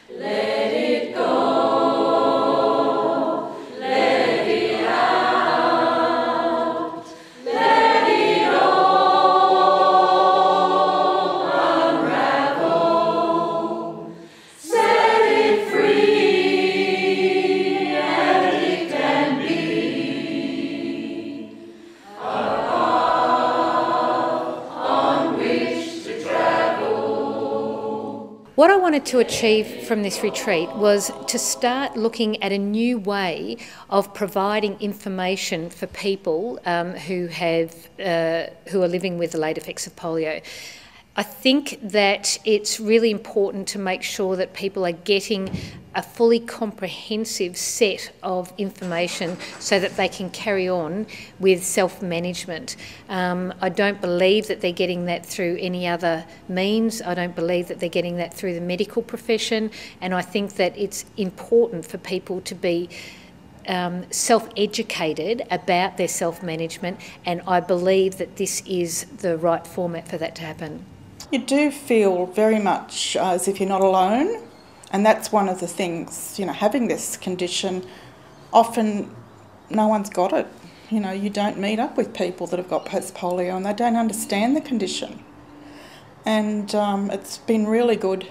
Let it go, let it out, let it all unravel. Set it free, and it can be a path on which to travel. What I wanted to achieve from this retreat was to start looking at a new way of providing information for people who are living with the late effects of polio. I think that it's really important to make sure that people are getting a fully comprehensive set of information so that they can carry on with self-management. I don't believe that they're getting that through any other means. I don't believe that they're getting that through the medical profession, and I think that it's important for people to be self-educated about their self-management, and I believe that this is the right format for that to happen. You do feel very much as if you're not alone, and that's one of the things, having this condition, often no one's got it. You don't meet up with people that have got post-polio and they don't understand the condition. And it's been really good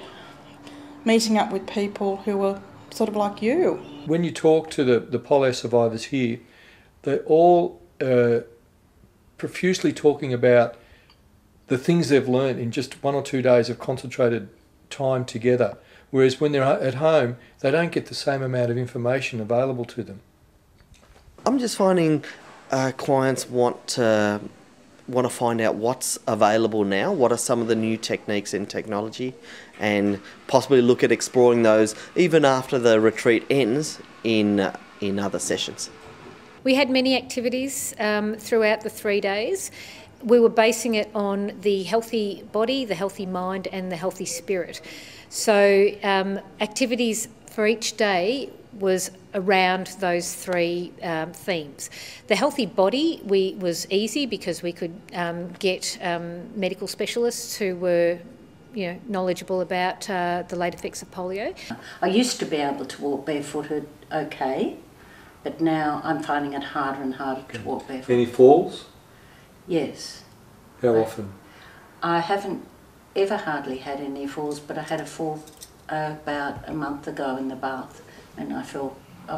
meeting up with people who are sort of like you. When you talk to the polio survivors here, they're all profusely talking about the things they've learned in just 1 or 2 days of concentrated time together. Whereas when they're at home, they don't get the same amount of information available to them. I'm just finding clients want to find out what's available now, what are some of the new techniques in technology, and possibly look at exploring those even after the retreat ends in other sessions. We had many activities throughout the 3 days. We were basing it on the healthy body, the healthy mind and the healthy spirit. So activities for each day was around those three themes. The healthy body was easy because we could get medical specialists who were knowledgeable about the late effects of polio. I used to be able to walk barefooted okay, but now I'm finding it harder and harder to walk barefoot. Any falls? Yes. How often? I haven't ever hardly had any falls, but I had a fall about a month ago in the bath, and I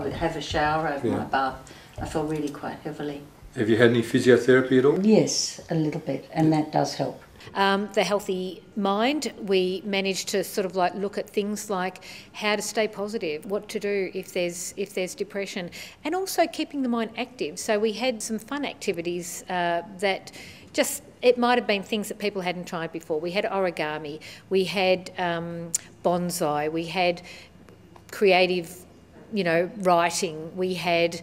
would have a shower over my bath. I feel really quite heavily. Have you had any physiotherapy at all? Yes, a little bit, and that does help. The healthy mind, we managed to sort of like look at things like how to stay positive, what to do if there's depression, and also keeping the mind active. So we had some fun activities that it might have been things that people hadn't tried before. We had origami, we had bonsai, we had creative, writing, we had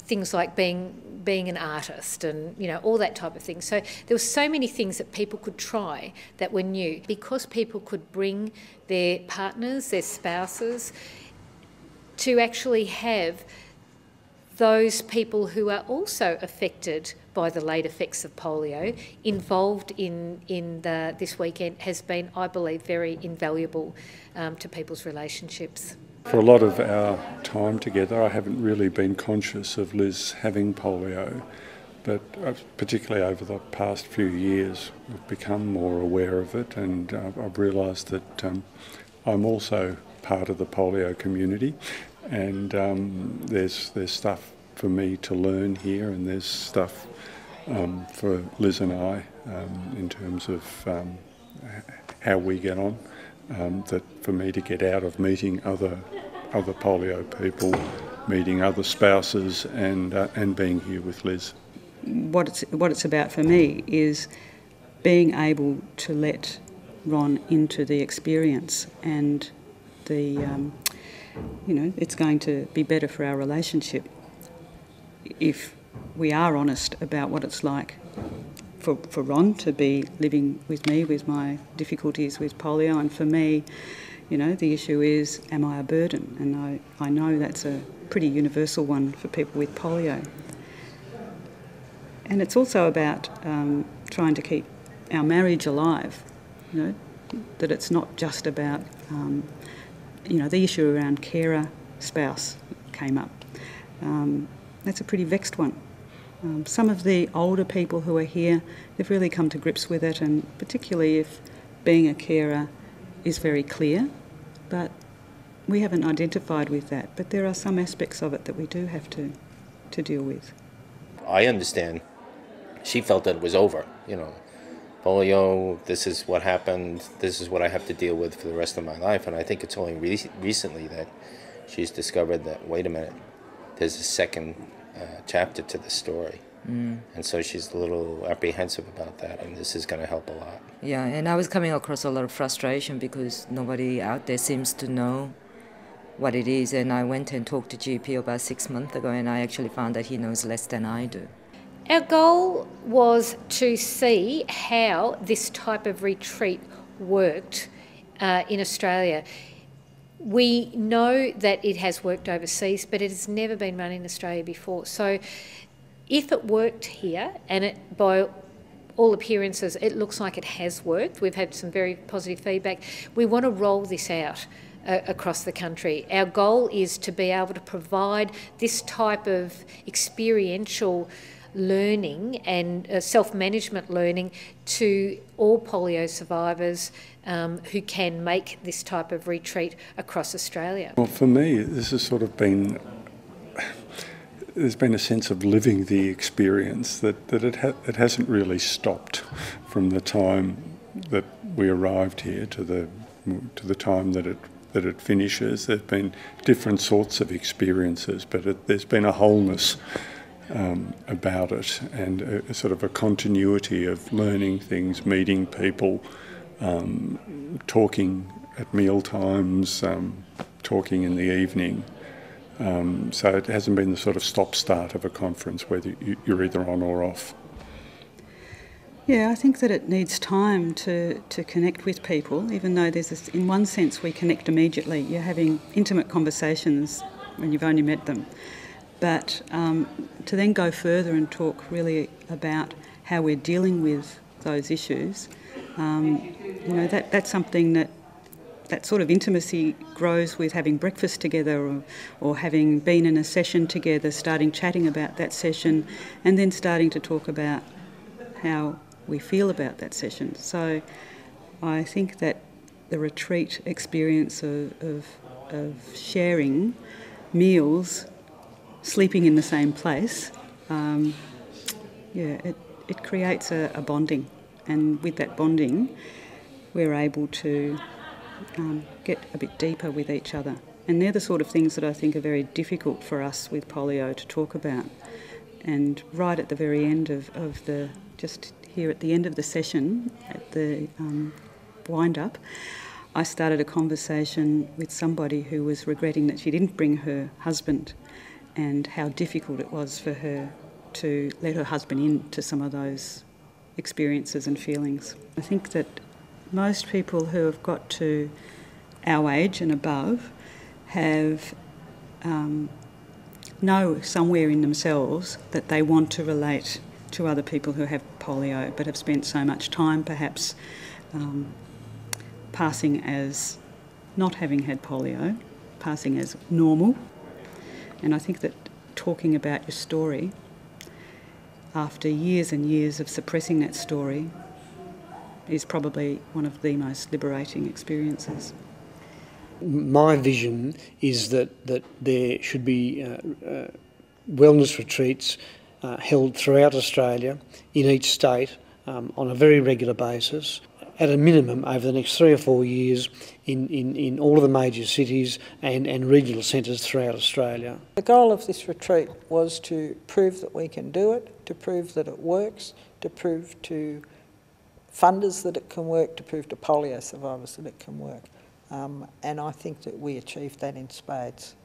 things like being an artist and all that type of thing. So there were so many things that people could try that were new because people could bring their partners, their spouses, to actually have those people who are also affected by the late effects of polio involved in this weekend has been, I believe, very invaluable to people's relationships. For a lot of our time together, I haven't really been conscious of Liz having polio, but particularly over the past few years, I've become more aware of it, and I've realised that I'm also part of the polio community, and there's stuff for me to learn here, and there's stuff for Liz and I in terms of how we get on. That for me to get out of meeting other polio people, meeting other spouses, and being here with Liz. What it's about for me is being able to let Ron into the experience, and it's going to be better for our relationship if we are honest about what it's like for Ron to be living with me with my difficulties with polio, and for me, the issue is, am I a burden? And I know that's a pretty universal one for people with polio. And it's also about trying to keep our marriage alive, that it's not just about the issue around carer spouse came up. That's a pretty vexed one. Some of the older people who are here, they've really come to grips with it, and particularly if being a carer is very clear, but we haven't identified with that. But there are some aspects of it that we do have to deal with. I understand. She felt that it was over, polio, this is what happened, this is what I have to deal with for the rest of my life. And I think it's only recently that she's discovered that, wait a minute, there's a second chapter to the story. And so she's a little apprehensive about that, and this is going to help a lot. Yeah, and I was coming across a lot of frustration because nobody out there seems to know what it is. And I went and talked to GP about 6 months ago, and I actually found that he knows less than I do. Our goal was to see how this type of retreat worked in Australia. We know that it has worked overseas, but it has never been run in Australia before. So if it worked here, and it, by all appearances, it looks like it has worked, we've had some very positive feedback, we want to roll this out across the country. Our goal is to be able to provide this type of experiential learning and self-management learning to all polio survivors who can make this type of retreat across Australia. Well, for me, this has sort of been, there's been a sense of living the experience that it hasn't really stopped from the time that we arrived here to the time that it finishes. There's been different sorts of experiences, but there's been a wholeness about it, and a sort of a continuity of learning things, meeting people, talking at meal times, talking in the evening. So it hasn't been the sort of stop-start of a conference where you're either on or off. Yeah, I think that it needs time to connect with people, even though there's this, in one sense we connect immediately. You're having intimate conversations when you've only met them. But to then go further and talk really about how we're dealing with those issues, that's something that sort of intimacy grows with having breakfast together or having been in a session together, chatting about that session, and then starting to talk about how we feel about that session. So I think that the retreat experience of sharing meals, sleeping in the same place, it creates a bonding, and with that bonding we're able to get a bit deeper with each other. And they're the sort of things that I think are very difficult for us with polio to talk about. And right at the very end just here at the end of the session, at the wind-up, I started a conversation with somebody who was regretting that she didn't bring her husband, and how difficult it was for her to let her husband into some of those experiences and feelings. I think that most people who have got to our age and above have know somewhere in themselves that they want to relate to other people who have polio, but have spent so much time perhaps passing as not having had polio, passing as normal. And I think that talking about your story, after years and years of suppressing that story, is probably one of the most liberating experiences. My vision is that there should be wellness retreats held throughout Australia, in each state, on a very regular basis, at a minimum over the next 3 or 4 years in all of the major cities and regional centres throughout Australia. The goal of this retreat was to prove that we can do it, to prove that it works, to prove to funders that it can work, to prove to polio survivors that it can work. And I think that we achieved that in spades.